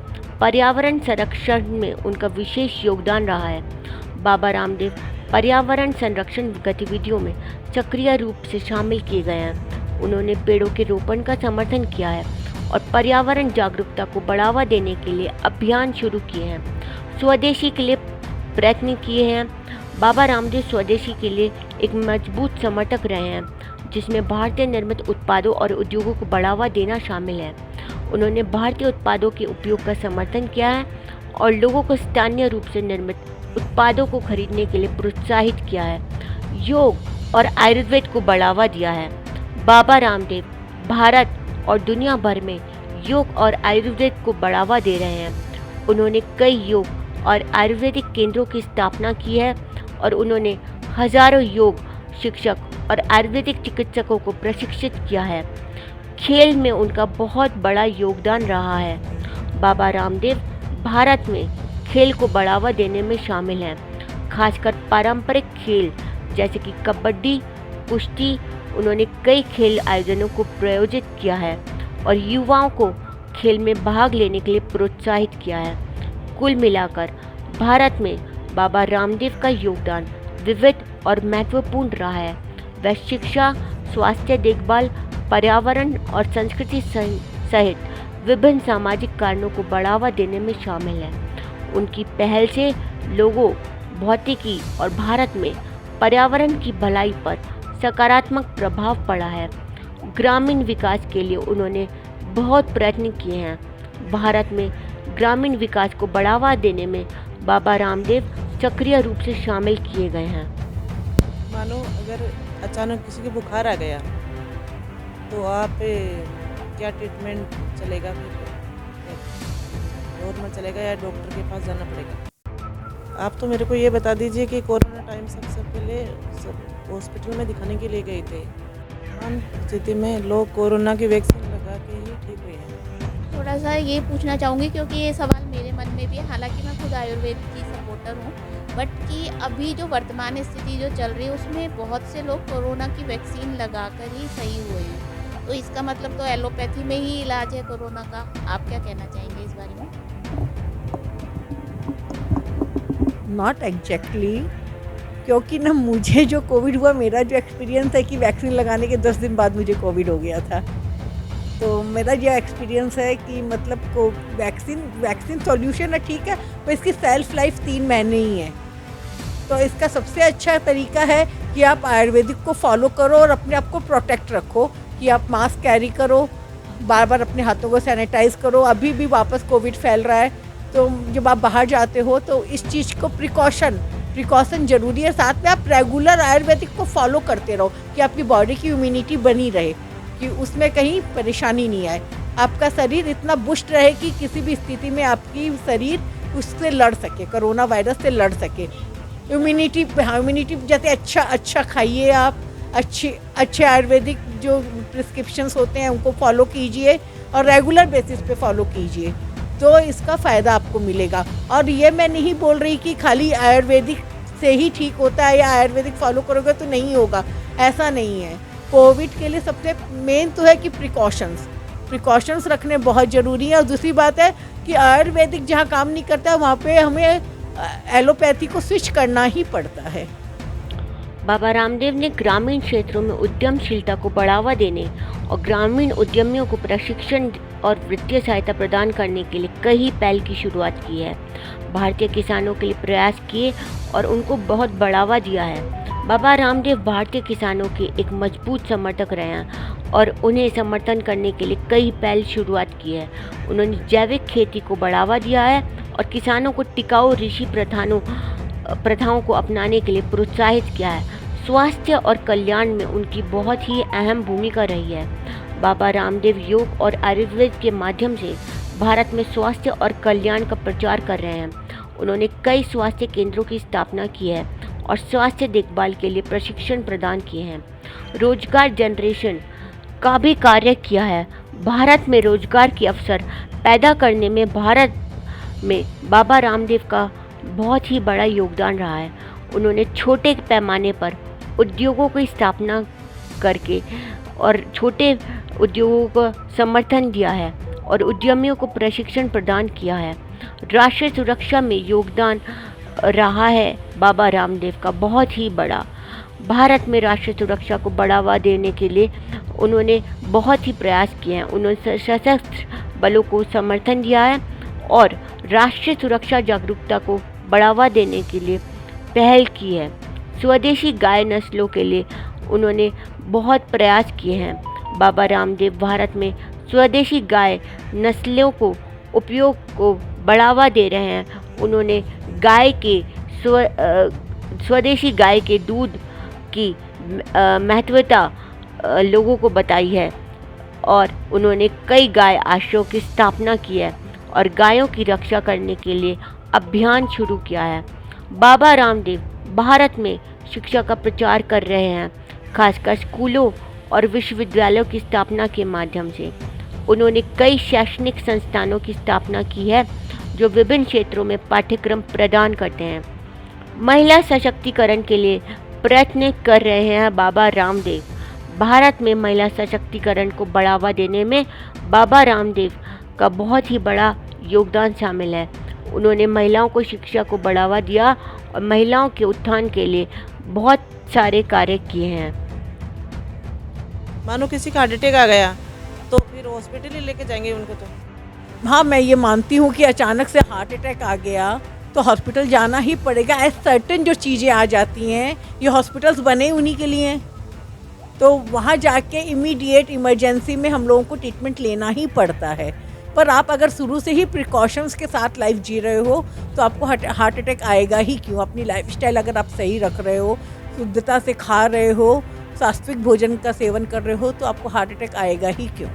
A: पर्यावरण संरक्षण में उनका विशेष योगदान रहा है। बाबा रामदेव पर्यावरण संरक्षण गतिविधियों में सक्रिय रूप से शामिल किए गए हैं। उन्होंने पेड़ों के रोपण का समर्थन किया है और पर्यावरण जागरूकता को बढ़ावा देने के लिए अभियान शुरू किए हैं। स्वदेशी के लिए प्रयत्न किए हैं। बाबा रामदेव स्वदेशी के लिए एक मजबूत समर्थक रहे हैं, जिसमें भारतीय निर्मित उत्पादों और उद्योगों को बढ़ावा देना शामिल है। उन्होंने भारतीय उत्पादों के उपयोग का समर्थन किया है और लोगों को स्थानीय रूप से निर्मित उत्पादों को खरीदने के लिए प्रोत्साहित किया है। योग और आयुर्वेद को बढ़ावा दिया है। बाबा रामदेव भारत और दुनिया भर में योग और आयुर्वेद को बढ़ावा दे रहे हैं। उन्होंने कई योग और आयुर्वेदिक केंद्रों की स्थापना की है और उन्होंने हजारों योग शिक्षक और आयुर्वेदिक चिकित्सकों को प्रशिक्षित किया है। खेल में उनका बहुत बड़ा योगदान रहा है। बाबा रामदेव भारत में खेल को बढ़ावा देने में शामिल हैं, खासकर पारंपरिक खेल जैसे कि कबड्डी, कुश्ती। उन्होंने कई खेल आयोजनों को प्रायोजित किया है और युवाओं को खेल में भाग लेने के लिए प्रोत्साहित किया है। कुल मिलाकर भारत में बाबा रामदेव का योगदान विविध और महत्वपूर्ण रहा है। वह शिक्षा, स्वास्थ्य देखभाल, पर्यावरण और संस्कृति सहित विभिन्न सामाजिक कारणों को बढ़ावा देने में शामिल है। उनकी पहल से लोगों, भौतिकी और भारत में पर्यावरण की भलाई पर सकारात्मक प्रभाव पड़ा है। ग्रामीण विकास के लिए उन्होंने बहुत प्रयत्न किए हैं। भारत में ग्रामीण विकास को बढ़ावा देने में बाबा रामदेव सक्रिय रूप से शामिल किए गए हैं।
C: मानो अगर अचानक किसी को बुखार आ गया तो आप क्या ट्रीटमेंट चलेगा, फिर नॉर्मल चलेगा या डॉक्टर के पास जाना पड़ेगा? आप तो मेरे को ये बता दीजिए कि कोरोना टाइम सबसे पहले सब हॉस्पिटल में दिखाने के लिए गए थे। आम स्थिति में लोग कोरोना की वैक्सीन लगा के ही ठीक हुए हैं।
B: थोड़ा सा ये पूछना चाहूँगी क्योंकि ये सवाल मेरे मन में भी है, हालांकि मैं खुद आयुर्वेद की सपोर्टर हूँ, बट कि अभी जो वर्तमान स्थिति जो चल रही है उसमें बहुत से लोग कोरोना की वैक्सीन लगाकर ही सही हुए हैं, तो इसका मतलब तो एलोपैथी में ही इलाज है कोरोना का। आप क्या कहना चाहेंगे इस बारे में?
D: नॉट एग्जैक्टली, क्योंकि ना मुझे जो कोविड हुआ, मेरा जो एक्सपीरियंस है कि वैक्सीन लगाने के 10 दिन बाद मुझे कोविड हो गया था। तो मेरा ये एक्सपीरियंस है कि मतलब को वैक्सीन सॉल्यूशन है, ठीक है, पर इसकी सेल्फ लाइफ 3 महीने ही है। तो इसका सबसे अच्छा तरीका है कि आप आयुर्वेदिक को फॉलो करो और अपने आप को प्रोटेक्ट रखो, कि आप मास्क कैरी करो, बार बार अपने हाथों को सैनिटाइज़ करो। अभी भी वापस कोविड फैल रहा है, तो जब आप बाहर जाते हो तो इस चीज़ को प्रिकॉशन ज़रूरी है। साथ में आप रेगुलर आयुर्वेदिक को फॉलो करते रहो कि आपकी बॉडी की इम्यूनिटी बनी रहे, कि उसमें कहीं परेशानी नहीं आए, आपका शरीर इतना बुस्ट रहे कि किसी भी स्थिति में आपकी शरीर उससे लड़ सके, कोरोना वायरस से लड़ सके। इम्यूनिटी जैसे अच्छा खाइए आप, अच्छे आयुर्वेदिक जो प्रिस्क्रिप्शंस होते हैं उनको फॉलो कीजिए और रेगुलर बेसिस पे फॉलो कीजिए, तो इसका फ़ायदा आपको मिलेगा। और ये मैं नहीं बोल रही कि खाली आयुर्वेदिक से ही ठीक होता है या आयुर्वेदिक फॉलो करोगे तो नहीं होगा, ऐसा नहीं है। कोविड के लिए सबसे मेन तो है कि प्रिकॉशंस रखने बहुत ज़रूरी है। और दूसरी बात है कि आयुर्वेदिक जहाँ काम नहीं करता है वहाँ पे हमें एलोपैथी को स्विच करना ही पड़ता है।
A: बाबा रामदेव ने ग्रामीण क्षेत्रों में उद्यमशीलता को बढ़ावा देने और ग्रामीण उद्यमियों को प्रशिक्षण और वित्तीय सहायता प्रदान करने के लिए कई पहल की शुरुआत की है। भारतीय किसानों के लिए प्रयास किए और उनको बहुत बढ़ावा दिया है। बाबा रामदेव भारतीय किसानों के एक मजबूत समर्थक रहे हैं और उन्हें समर्थन करने के लिए कई पहल शुरुआत की है। उन्होंने जैविक खेती को बढ़ावा दिया है और किसानों को टिकाऊ ऋषि प्रथाओं को अपनाने के लिए प्रोत्साहित किया है। स्वास्थ्य और कल्याण में उनकी बहुत ही अहम भूमिका रही है। बाबा रामदेव योग और आयुर्वेद के माध्यम से भारत में स्वास्थ्य और कल्याण का प्रचार कर रहे हैं। उन्होंने कई स्वास्थ्य केंद्रों की स्थापना की है और स्वास्थ्य देखभाल के लिए प्रशिक्षण प्रदान किए हैं। रोजगार जनरेशन का भी कार्य किया है। भारत में रोजगार के अवसर पैदा करने में भारत में बाबा रामदेव का बहुत ही बड़ा योगदान रहा है। उन्होंने छोटे पैमाने पर उद्योगों की स्थापना करके और छोटे उद्योगों को समर्थन दिया है और उद्यमियों को प्रशिक्षण प्रदान किया है। राष्ट्रीय सुरक्षा में योगदान रहा है बाबा रामदेव का बहुत ही बड़ा। भारत में राष्ट्रीय सुरक्षा को बढ़ावा देने के लिए उन्होंने बहुत ही प्रयास किए हैं। उन्होंने सशस्त्र बलों को समर्थन दिया है और राष्ट्रीय सुरक्षा जागरूकता को बढ़ावा देने के लिए पहल की है। स्वदेशी गाय नस्लों के लिए उन्होंने बहुत प्रयास किए हैं। बाबा रामदेव भारत में स्वदेशी गाय नस्लों को उपयोग को बढ़ावा दे रहे हैं। उन्होंने स्वदेशी गाय के दूध की महत्वता लोगों को बताई है और उन्होंने कई गाय आश्रयों की स्थापना की है और गायों की रक्षा करने के लिए अभियान शुरू किया है। बाबा रामदेव भारत में शिक्षा का प्रचार कर रहे हैं, खासकर स्कूलों और विश्वविद्यालयों की स्थापना के माध्यम से। उन्होंने कई शैक्षणिक संस्थानों की स्थापना की है जो विभिन्न क्षेत्रों में पाठ्यक्रम प्रदान करते हैं। महिला सशक्तिकरण के लिए प्रयत्न कर रहे हैं बाबा रामदेव। भारत में महिला सशक्तिकरण को बढ़ावा देने में बाबा रामदेव का बहुत ही बड़ा योगदान शामिल है। उन्होंने महिलाओं को शिक्षा को बढ़ावा दिया और महिलाओं के उत्थान के लिए बहुत सारे कार्य किए हैं।
C: मानो किसी का हार्ट अटैक आ गया तो फिर हॉस्पिटल ही लेके जाएंगे उनको। तो
D: हाँ, मैं ये मानती हूँ कि अचानक से हार्ट अटैक आ गया तो हॉस्पिटल जाना ही पड़ेगा। एज सर्टेन जो चीज़ें आ जाती हैं, ये हॉस्पिटल्स बने उन्हीं के लिए हैं, तो वहाँ जाके इमीडिएट इमरजेंसी में हम लोगों को ट्रीटमेंट लेना ही पड़ता है। पर आप अगर शुरू से ही प्रिकॉशंस के साथ लाइफ जी रहे हो तो आपको हार्ट अटैक आएगा ही क्यों। अपनी लाइफस्टाइल अगर आप सही रख रहे हो, शुद्धता से खा रहे हो, सात्विक भोजन का सेवन कर रहे हो, तो आपको हार्ट अटैक आएगा ही क्यों।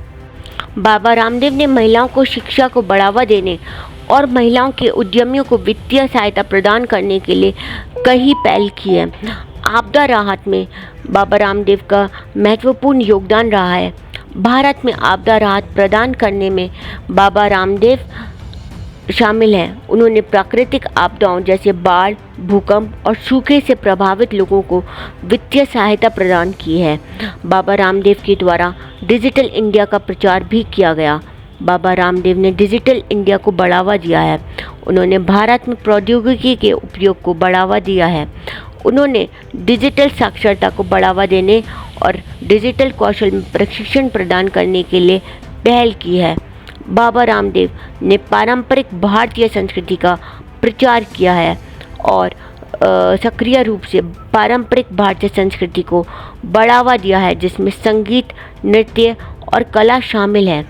A: बाबा रामदेव ने महिलाओं को शिक्षा को बढ़ावा देने और महिलाओं के उद्यमियों को वित्तीय सहायता प्रदान करने के लिए कई पहल की है। आपदा राहत में बाबा रामदेव का महत्वपूर्ण योगदान रहा है। भारत में आपदा राहत प्रदान करने में बाबा रामदेव शामिल हैं। उन्होंने प्राकृतिक आपदाओं जैसे बाढ़, भूकंप और सूखे से प्रभावित लोगों को वित्तीय सहायता प्रदान की है। बाबा रामदेव के द्वारा डिजिटल इंडिया का प्रचार भी किया गया। बाबा रामदेव ने डिजिटल इंडिया को बढ़ावा दिया है। उन्होंने भारत में प्रौद्योगिकी के उपयोग को बढ़ावा दिया है। उन्होंने डिजिटल साक्षरता को बढ़ावा देने और डिजिटल कौशल में प्रशिक्षण प्रदान करने के लिए पहल की है। बाबा रामदेव ने पारंपरिक भारतीय संस्कृति का प्रचार किया है और सक्रिय रूप से पारंपरिक भारतीय संस्कृति को बढ़ावा दिया है, जिसमें संगीत, नृत्य और कला शामिल है।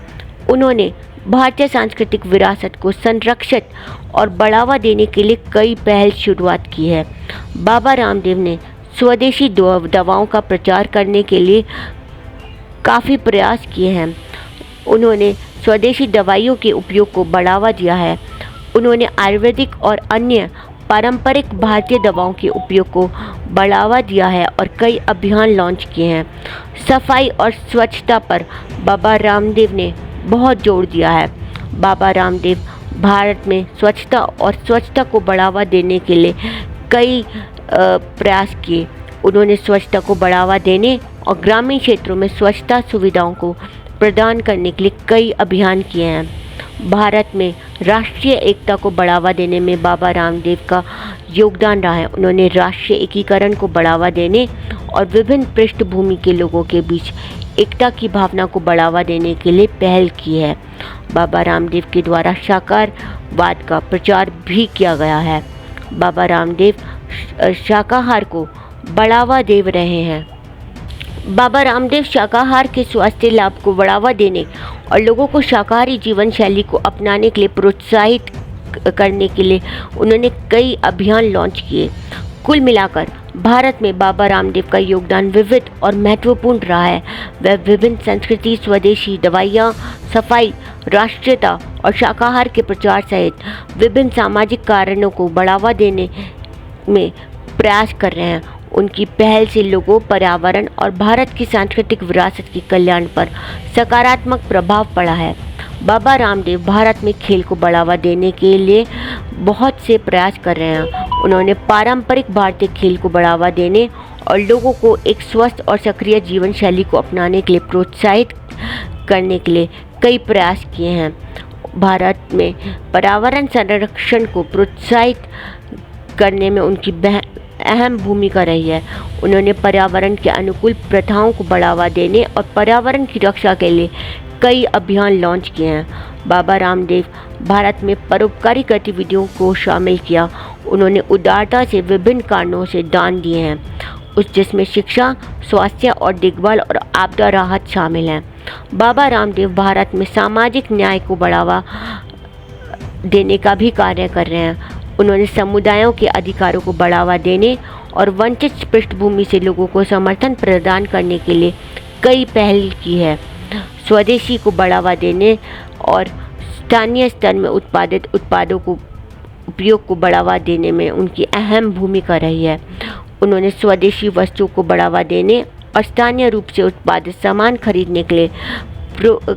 A: उन्होंने भारतीय सांस्कृतिक विरासत को संरक्षित और बढ़ावा देने के लिए कई पहल शुरुआत की है। बाबा रामदेव ने स्वदेशी दवाओं का प्रचार करने के लिए काफ़ी प्रयास किए हैं। उन्होंने स्वदेशी दवाइयों के उपयोग को बढ़ावा दिया है। उन्होंने आयुर्वेदिक और अन्य पारंपरिक भारतीय दवाओं के उपयोग को बढ़ावा दिया है और कई अभियान लॉन्च किए हैं। सफाई और स्वच्छता पर बाबा रामदेव ने बहुत जोर दिया है। बाबा रामदेव भारत में स्वच्छता को बढ़ावा देने के लिए कई प्रयास किए। उन्होंने स्वच्छता को बढ़ावा देने और ग्रामीण क्षेत्रों में स्वच्छता सुविधाओं को प्रदान करने के लिए कई अभियान किए हैं। भारत में राष्ट्रीय एकता को बढ़ावा देने में बाबा रामदेव का योगदान रहा है। उन्होंने राष्ट्रीय एकीकरण को बढ़ावा देने और विभिन्न पृष्ठभूमि के लोगों के बीच एकता की भावना को बढ़ावा देने के लिए पहल की है। बाबा रामदेव के द्वारा शाकाहारवाद का प्रचार भी किया गया है। बाबा रामदेव शाकाहार को बढ़ावा दे रहे हैं। बाबा रामदेव शाकाहार के स्वास्थ्य लाभ को बढ़ावा देने और लोगों को शाकाहारी जीवन शैली को अपनाने के लिए प्रोत्साहित करने के लिए उन्होंने कई अभियान लॉन्च किए। कुल मिलाकर भारत में बाबा रामदेव का योगदान विविध और महत्वपूर्ण रहा है। वह विभिन्न संस्कृति, स्वदेशी दवाइयाँ, सफाई, राष्ट्रीयता और शाकाहार के प्रचार सहित विभिन्न सामाजिक कारणों को बढ़ावा देने में प्रयास कर रहे हैं। उनकी पहल से लोगों, पर्यावरण और भारत की सांस्कृतिक विरासत के कल्याण पर सकारात्मक प्रभाव पड़ा है। बाबा रामदेव भारत में खेल को बढ़ावा देने के लिए बहुत से प्रयास कर रहे हैं। उन्होंने पारंपरिक भारतीय खेल को बढ़ावा देने और लोगों को एक स्वस्थ और सक्रिय जीवन शैली को अपनाने के लिए प्रोत्साहित करने के लिए कई प्रयास किए हैं। भारत में पर्यावरण संरक्षण को प्रोत्साहित करने में उनकी अहम भूमिका रही है। उन्होंने पर्यावरण के अनुकूल प्रथाओं को बढ़ावा देने और पर्यावरण की रक्षा के लिए कई अभियान लॉन्च किए हैं। बाबा रामदेव भारत में परोपकारी गतिविधियों को शामिल किया। उन्होंने उदारता से विभिन्न कारणों से दान दिए हैं, जिसमें शिक्षा, स्वास्थ्य और देखभाल और आपदा राहत शामिल हैं। बाबा रामदेव भारत में सामाजिक न्याय को बढ़ावा देने का भी कार्य कर रहे हैं। उन्होंने समुदायों के अधिकारों को बढ़ावा देने और वंचित पृष्ठभूमि से लोगों को समर्थन प्रदान करने के लिए कई पहल की है। स्वदेशी को बढ़ावा देने और स्थानीय स्तर में उत्पादित उत्पादों को उपयोग को बढ़ावा देने में उनकी अहम भूमिका रही है। उन्होंने स्वदेशी वस्तुओं को बढ़ावा देने और स्थानीय रूप से उत्पादित सामान खरीदने के लिए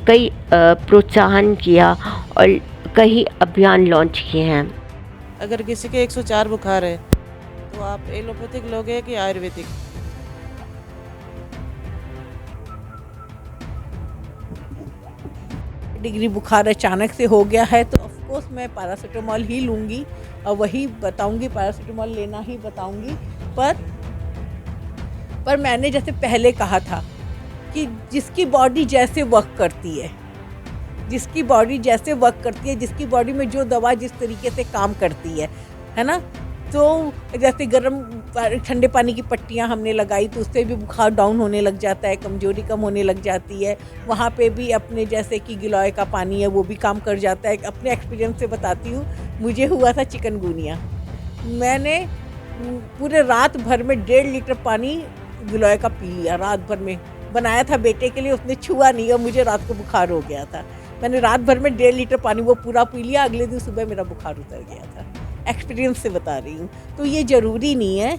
A: कई प्रोत्साहन किया और कई अभियान लॉन्च किए हैं।
C: अगर किसी के 104 बुखार है तो आप एलोपैथिक लोगे कि आयुर्वेदिक?
D: डिग्री बुखार अचानक से हो गया है तो ऑफ कोर्स मैं पैरासीटामोल ही लूँगी और वही बताऊँगी, पैरासीटामोल लेना ही बताऊँगी। पर मैंने जैसे पहले कहा था कि जिसकी बॉडी जैसे वर्क करती है, जिसकी बॉडी में जो दवा जिस तरीके से काम करती है ना। तो जैसे ठंडे पानी की पट्टियाँ हमने लगाई तो उससे भी बुखार डाउन होने लग जाता है, कमजोरी कम होने लग जाती है। वहाँ पे भी अपने जैसे कि गिलोय का पानी है वो भी काम कर जाता है। अपने एक्सपीरियंस से बताती हूँ, मुझे हुआ था चिकनगुनिया। मैंने पूरे रात भर में 1.5 लीटर पानी गिलोय का पी लिया। रात भर में बनाया था बेटे के लिए, उसने छुआ नहीं और मुझे रात को बुखार हो गया था। मैंने रात भर में 1.5 लीटर पानी वो पूरा पी लिया। अगले दिन सुबह मेरा बुखार उतर गया था। एक्सपीरियंस से बता रही हूँ। तो ये ज़रूरी नहीं है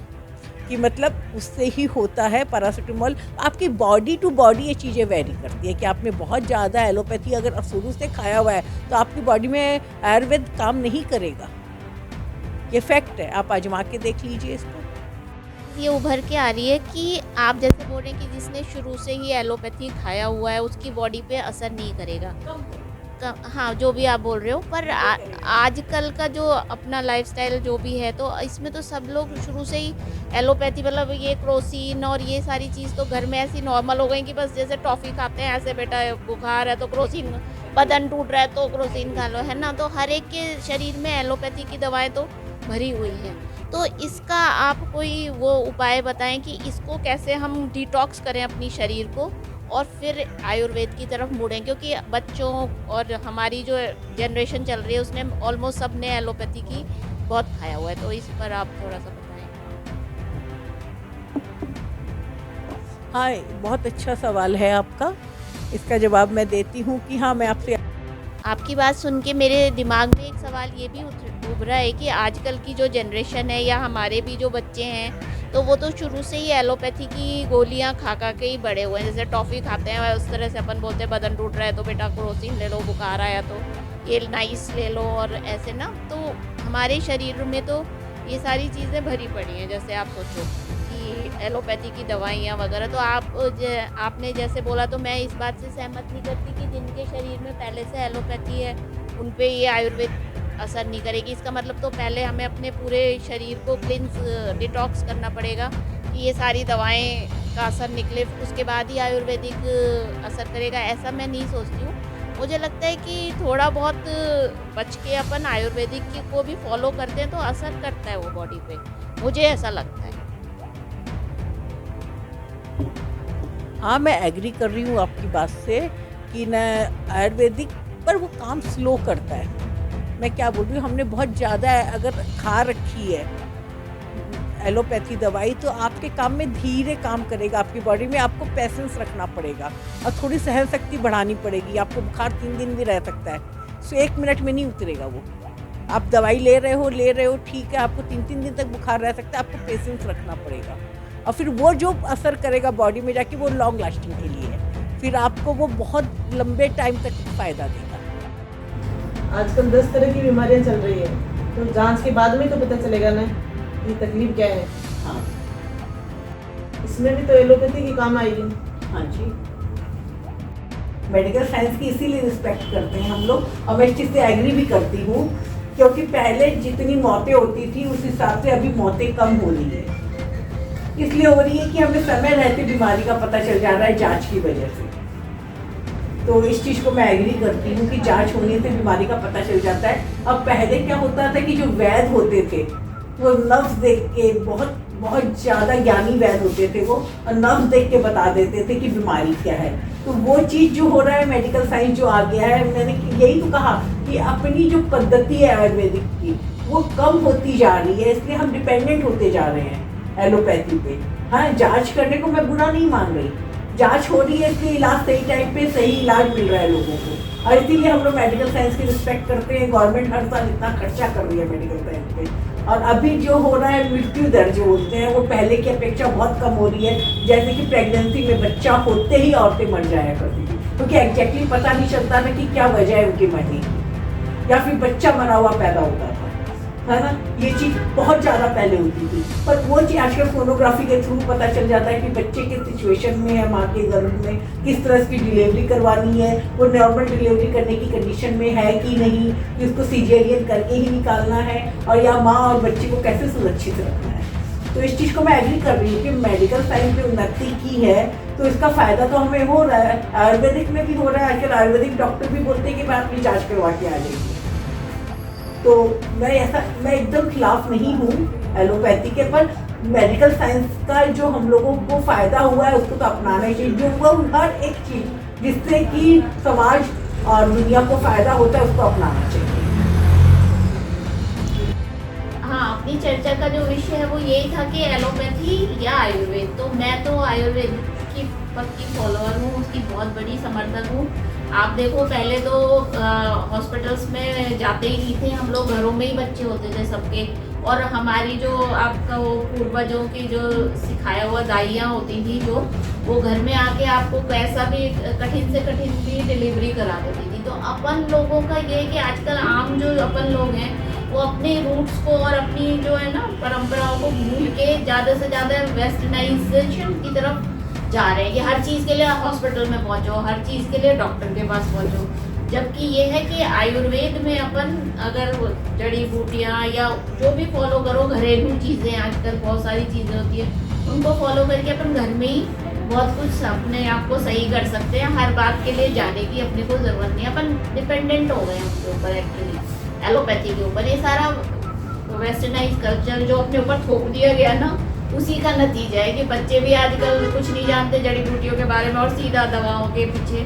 D: कि मतलब उससे ही होता है। पैरासीटामोल आपकी बॉडी टू बॉडी ये चीज़ें वेरी करती है कि आपने बहुत ज़्यादा एलोपैथी अगर शुरू से खाया हुआ है तो आपकी बॉडी में आयुर्वेद काम नहीं करेगा। ये फैक्ट है, आप आजमा के देख लीजिए इसको।
B: ये उभर के आ रही है कि आप जैसे बोल रहे हैं कि जिसने शुरू से ही एलोपैथी खाया हुआ है उसकी बॉडी पे असर नहीं करेगा। हाँ, जो भी आप बोल रहे हो, पर आजकल का जो अपना लाइफस्टाइल जो भी है तो इसमें तो सब लोग शुरू से ही एलोपैथी मतलब ये क्रोसिन और ये सारी चीज़ तो घर में ऐसी नॉर्मल हो गई कि बस जैसे टॉफ़ी खाते हैं ऐसे बेटा बुखार है तो क्रोसिन, बदन टूट रहा है तो क्रोसिन खा लो, है ना। तो हर एक के शरीर में एलोपैथी की दवाएँ तो भरी हुई हैं। तो इसका आप कोई वो उपाय बताएं कि इसको कैसे हम डिटॉक्स करें अपनी शरीर को और फिर आयुर्वेद की तरफ मुड़ें, क्योंकि बच्चों और हमारी जो जनरेशन चल रही है उसने ऑलमोस्ट सब ने एलोपैथी की बहुत खाया हुआ है। तो इस पर आप थोड़ा सा बताएं।
D: हाँ, बहुत अच्छा सवाल है आपका। इसका जवाब मैं देती हूँ कि हाँ, मैं आपसे
B: आपकी बात सुन के मेरे दिमाग में एक सवाल ये भी उभरा है कि आजकल की जो जनरेशन है या हमारे भी जो बच्चे हैं, तो वो तो शुरू से ही एलोपैथी की गोलियां खा खा के ही बड़े हुए हैं। जैसे टॉफ़ी खाते हैं उस तरह से अपन बोलते हैं बदन टूट रहा है तो बेटा क्रोसिन ले लो, बुखार आया तो ये नाइस ले लो, और ऐसे ना तो हमारे शरीर में तो ये सारी चीज़ें भरी पड़ी हैं। जैसे आप सोचो कि एलोपैथी की दवाइयाँ वगैरह, तो आपने जैसे बोला तो मैं इस बात से सहमत नहीं करती कि जिनके शरीर में पहले से एलोपैथी है उन पे ये आयुर्वेद असर नहीं करेगी। इसका मतलब तो पहले हमें अपने पूरे शरीर को डिटॉक्स करना पड़ेगा कि ये सारी दवाएं का असर निकले, उसके बाद ही आयुर्वेदिक असर करेगा, ऐसा मैं नहीं सोचती हूँ। मुझे लगता है कि थोड़ा बहुत बच के अपन आयुर्वेदिक को भी फॉलो करते हैं तो असर करता है वो बॉडी पे, मुझे ऐसा लगता है।
D: हाँ, मैं एग्री कर रही हूँ आपकी बात से कि न आयुर्वेदिक पर वो काम स्लो करता है। मैं क्या बोल रही हूँ, हमने बहुत ज़्यादा अगर खा रखी है एलोपैथी दवाई तो आपके काम में धीरे काम करेगा, आपकी बॉडी में आपको पेशेंस रखना पड़ेगा और थोड़ी सहन शक्ति बढ़ानी पड़ेगी। आपको बुखार 3 दिन भी रह सकता है, सो 1 मिनट में नहीं उतरेगा वो। आप दवाई ले रहे हो ठीक है, आपको 3-3 दिन तक बुखार रह सकता है, आपको पेशेंस रखना पड़ेगा और फिर वो जो असर करेगा बॉडी में जाके वो लॉन्ग लास्टिंग के लिए है, फिर आपको वो बहुत लंबे टाइम तक फ़ायदा देगा।
C: आजकल 10 तरह की बीमारियां चल रही है, तो जांच के बाद में तो पता चलेगा ना ये तकलीफ क्या है।
D: हाँ
C: इसमें भी तो एलोपैथी की काम आएगी।
D: हाँ जी, मेडिकल साइंस की इसीलिए रिस्पेक्ट करते हैं हम लोग और मैं इस चीज़ से एग्री भी करती हूँ क्योंकि पहले जितनी मौतें होती थी उस हिसाब से अभी मौतें कम हो रही है। इसलिए हो रही है कि हमें समय रहते बीमारी का पता चल जा रहा है जांच की वजह से। तो इस चीज़ को मैं एग्री करती हूँ कि जांच होने से बीमारी का पता चल जाता है। अब पहले क्या होता था कि जो वैद्य होते थे वो नब्ज देख के बहुत ज़्यादा ज्ञानी वैद्य होते थे वो, और नब्ज देख के बता देते थे कि बीमारी क्या है। तो वो चीज़ जो हो रहा है मेडिकल साइंस जो आ गया है, मैंने यही तो कहा कि अपनी जो पद्धति है आयुर्वेदिक की वो कम होती जा रही है, इसलिए हम डिपेंडेंट होते जा रहे हैं एलोपैथी पे। हाँ, जांच करने को मैं बुरा नहीं मान रही, जांच हो रही है इसलिए इलाज सही टाइम पे सही इलाज मिल रहा है लोगों को, और इसीलिए हम लोग मेडिकल साइंस की रिस्पेक्ट करते हैं। गवर्नमेंट हर साल इतना खर्चा कर रही है मेडिकल साइंस पे, और अभी जो हो रहा है मृत्यु दर जो होते हैं वो पहले की अपेक्षा बहुत कम हो रही है। जैसे कि प्रेगनेंसी में बच्चा होते ही औरतें मर जाया करती थी, क्योंकि एग्जैक्टली पता नहीं चलता था कि क्या वजह है उनके मरने की, या फिर बच्चा मरा हुआ पैदा होता था, है ना। ये चीज़ बहुत ज़्यादा पहले होती थी, पर वो चीज़ आजकल सोनोग्राफी के थ्रू पता चल जाता है कि बच्चे किस सिचुएशन में है, माँ के गर्भ में किस तरह की डिलीवरी करवानी है, वो नॉर्मल डिलीवरी करने की कंडीशन में है कि नहीं, कि उसको सीजेरियन करके ही निकालना है, और या माँ और बच्चे को कैसे सुरक्षित रखना है। तो इस चीज़ को मैं एग्री कर रही हूँ कि मेडिकल साइंस में उन्नति की है तो इसका फ़ायदा तो हमें हो रहा है, आयुर्वेदिक में भी हो रहा है। आजकल आयुर्वेदिक डॉक्टर भी बोलते हैं कि मैं अपनी जाँच करवा के आ जाएगी। तो मैं एकदम खिलाफ नहीं हूँ एलोपैथी के, पर मेडिकल साइंस का जो हम लोगों को फ़ायदा हुआ है उसको तो अपनाना ही चाहिए। जो वो हर एक चीज़ जिससे कि समाज और दुनिया को फ़ायदा होता है उसको अपनाना चाहिए।
B: हाँ, अपनी चर्चा का जो विषय है वो यही था कि एलोपैथी या आयुर्वेद। तो मैं तो आयुर्वेद की पक्की फॉलोअर हूँ, उसकी बहुत बड़ी समर्थक हूँ। आप देखो पहले तो हॉस्पिटल्स में जाते ही नहीं थे हम लोग, घरों में ही बच्चे होते थे सबके, और हमारी जो आपका वो पूर्वजों की जो सिखाया हुआ दाइयाँ होती थी जो वो घर में आके आपको कैसा भी कठिन से कठिन भी डिलीवरी करा देती थी। तो अपन लोगों का ये कि आजकल आम जो अपन लोग हैं वो अपने रूट्स को और अपनी जो है ना परंपराओं को भूल के ज़्यादा से ज़्यादा वेस्टर्नाइजेशन की तरफ जा रहे हैं कि हर चीज़ के लिए हॉस्पिटल में पहुंचो, हर चीज़ के लिए डॉक्टर के पास पहुंचो। जबकि ये है कि आयुर्वेद में अपन अगर जड़ी बूटियाँ या जो भी फॉलो करो, घरेलू चीज़ें आजकल बहुत सारी चीज़ें होती है, उनको फॉलो करके अपन घर में ही बहुत कुछ अपने आप को सही कर सकते हैं। हर बात के लिए जाने की अपने को ज़रूरत नहीं है, अपन डिपेंडेंट हो गए हैं उनके ऊपर, एक्चुअली एलोपैथी के ऊपर। ये सारा वेस्टर्नाइज कल्चर जो अपने ऊपर थोप दिया गया ना, उसी का नतीजा है कि बच्चे भी आजकल कुछ नहीं जानते जड़ी बूटियों के बारे में और सीधा दवाओं के पीछे।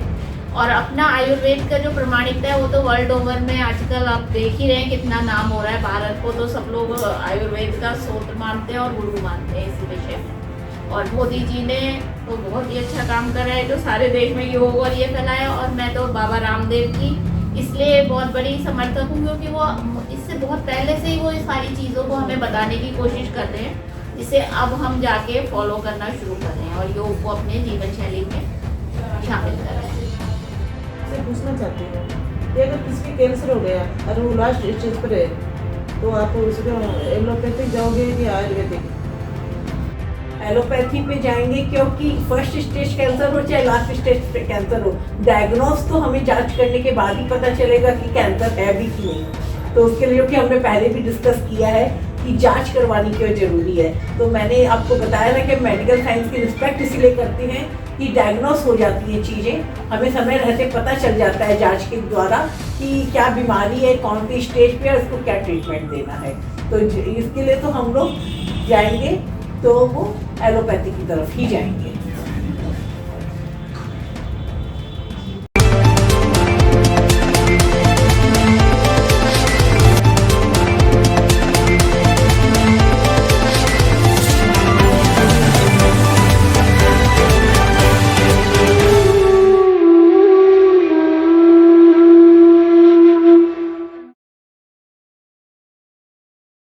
B: और अपना आयुर्वेद का जो प्रमाणिकता है वो तो वर्ल्ड ओवर में आजकल आप देख ही रहे हैं कितना नाम हो रहा है। भारत को तो सब लोग आयुर्वेद का स्रोत मानते हैं और गुरु मानते हैं इस विषय में। और मोदी जी ने तो बहुत ही अच्छा काम करा है जो सारे देश में योग और ये फैलाया। और मैं तो बाबा रामदेव की इसलिए बहुत बड़ी समर्थक हूँ, क्योंकि वो इससे बहुत पहले से ही वो इस सारी चीज़ों को हमें बताने की कोशिश कर रहे हैं, जिसे अब हम जाके फॉलो करना शुरू कर रहे हैं और योग को अपने जीवन शैली में शामिल कर रहे हैं।
C: से पूछना चाहती हूँ कि अगर किसी को कैंसर हो गया और वो लास्ट स्टेज पर है तो आप उसको एलोपैथिक जाओगे कि आयुर्वेदिक?
D: एलोपैथी पे जाएंगे, क्योंकि फर्स्ट स्टेज कैंसर हो चाहे लास्ट स्टेज पे कैंसर हो, डायग्नोस तो हमें जांच करने के बाद ही पता चलेगा कि कैंसर है भी कि नहीं। तो उसके लिए, क्योंकि हमने पहले भी डिस्कस किया है कि जांच करवानी क्यों जरूरी है, तो मैंने आपको बताया ना कि मेडिकल साइंस की रिस्पेक्ट इसलिए करते हैं कि डायग्नोस हो जाती हैं चीज़ें, हमें समय रहते पता चल जाता है जांच के द्वारा कि क्या बीमारी है, कौन सी स्टेज पे है, उसको क्या ट्रीटमेंट देना है। तो इसके लिए तो हम लोग जाएंगे तो वो एलोपैथी की तरफ ही जाएंगे।